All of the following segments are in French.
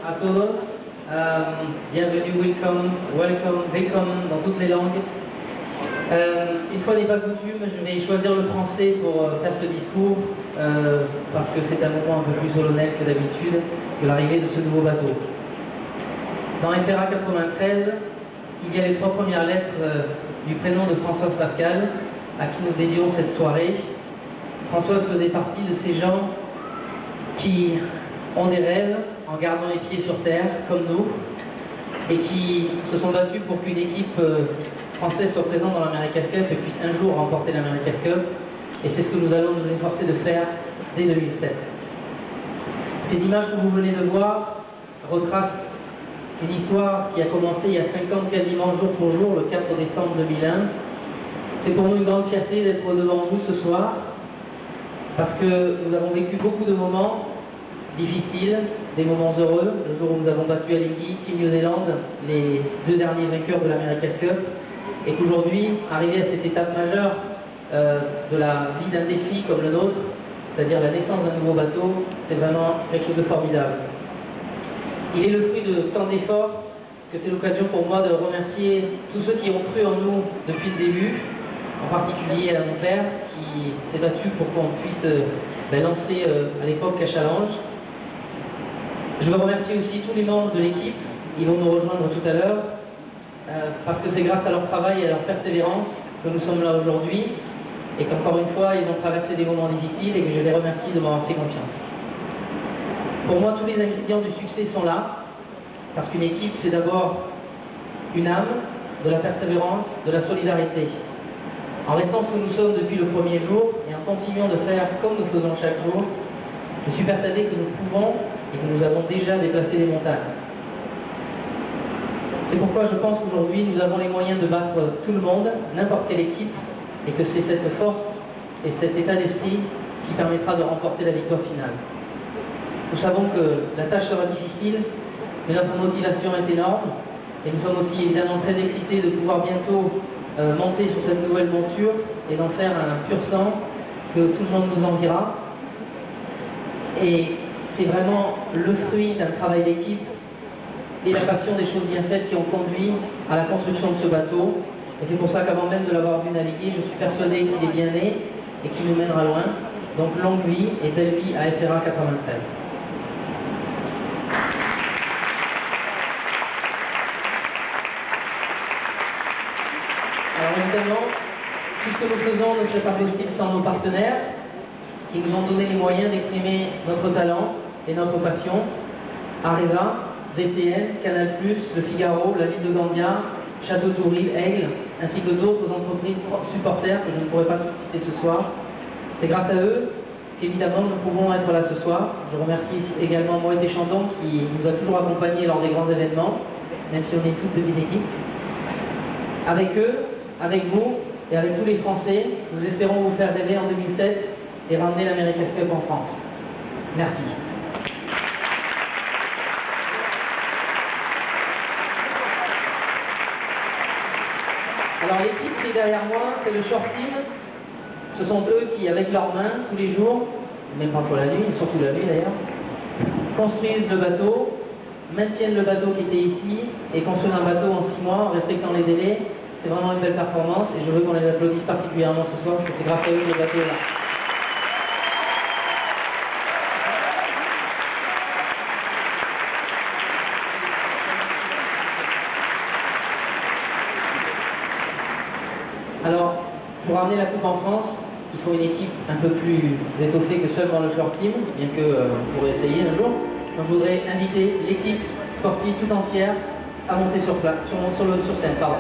à todos. Bienvenue, welcome dans toutes les langues. Une fois n'est pas coutume, je vais choisir le français pour faire ce discours parce que c'est un moment un peu plus solennel que d'habitude de l'arrivée de ce nouveau bateau. Dans FRA 93, il y a les 3 premières lettres du prénom de Françoise Pascal, à qui nous dédions cette soirée. Françoise faisait partie de ces gens qui ont des rêves en gardant les pieds sur terre, comme nous, et qui se sont battus pour qu'une équipe française soit présente dans l'America's Cup et puisse un jour remporter l'America's Cup. Et c'est ce que nous allons nous efforcer de faire dès 2007. Ces images que vous venez de voir retracent une histoire qui a commencé il y a 5 ans quasiment jour pour jour, le 4 décembre 2001. C'est pour nous une grande fierté d'être devant vous ce soir, parce que nous avons vécu beaucoup de moments difficiles, des moments heureux, le jour où nous avons battu Alinghi, Team New Zealand, les 2 derniers vainqueurs de l'America's Cup, et qu'aujourd'hui, arrivé à cette étape majeure de la vie d'un défi comme le nôtre, c'est-à-dire la naissance d'un nouveau bateau, c'est vraiment quelque chose de formidable. Il est le fruit de tant d'efforts que c'est l'occasion pour moi de remercier tous ceux qui ont cru en nous depuis le début, en particulier Alain Moncler, qui s'est battu pour qu'on puisse lancer à l'époque la challenge. Je veux remercier aussi tous les membres de l'équipe, ils vont nous rejoindre tout à l'heure, parce que c'est grâce à leur travail et à leur persévérance que nous sommes là aujourd'hui, et qu'encore une fois, ils ont traversé des moments difficiles et que je les remercie de m'avoir fait confiance. Pour moi, tous les ingrédients du succès sont là, parce qu'une équipe, c'est d'abord une âme, de la persévérance, de la solidarité. En restant ce que nous sommes depuis le premier jour, et en continuant de faire comme nous faisons chaque jour, je suis persuadé que nous pouvons et que nous avons déjà déplacé des montagnes. C'est pourquoi je pense qu'aujourd'hui, nous avons les moyens de battre tout le monde, n'importe quelle équipe, et que c'est cette force et cet état d'esprit qui permettra de remporter la victoire finale. Nous savons que la tâche sera difficile, mais notre motivation est énorme, et nous sommes aussi évidemment très excités de pouvoir bientôt monter sur cette nouvelle monture et d'en faire un pur sang que tout le monde nous enviera. Et c'est vraiment le fruit d'un travail d'équipe et la passion des choses bien faites qui ont conduit à la construction de ce bateau. Et c'est pour ça qu'avant même de l'avoir vu naviguer, je suis persuadé qu'il est bien né et qu'il nous mènera loin. Donc longue vie et belle vie à FRA 93. Alors évidemment, tout ce que nous faisons ne serait pas possible sans nos partenaires qui nous ont donné les moyens d'exprimer notre talent et notre passion. Areva, VTN, Canal+, Le Figaro, La Ville de Gambia, Château Tourille, Aigle, ainsi que d'autres entreprises supporters que je ne pourrais pas citer ce soir. C'est grâce à eux qu'évidemment nous pouvons être là ce soir. Je remercie également Moët et Chandon qui nous a toujours accompagnés lors des grands événements, même si on est toute petite équipe. Avec eux, avec vous et avec tous les Français, nous espérons vous faire rêver en 2007 et ramener l'America's Cup en France. Merci. Alors l'équipe qui est derrière moi, c'est le Short Team. Ce sont eux qui, avec leurs mains, tous les jours, même parfois la nuit, surtout la nuit d'ailleurs, construisent le bateau, maintiennent le bateau qui était ici, et construisent un bateau en 6 mois en respectant les délais. C'est vraiment une belle performance, et je veux qu'on les applaudisse particulièrement ce soir, parce que c'est grâce à eux que le bateau est là. Alors, pour ramener la coupe en France, il faut une équipe un peu plus étoffée que seulement le Short Team, bien que on pourrait essayer un jour. Donc je voudrais inviter l'équipe sportive tout entière à monter sur scène. Pardon.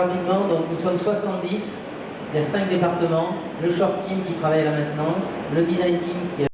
rapidement, donc nous sommes 70, il y a 5 départements, le short team qui travaille à la maintenance, le design team qui est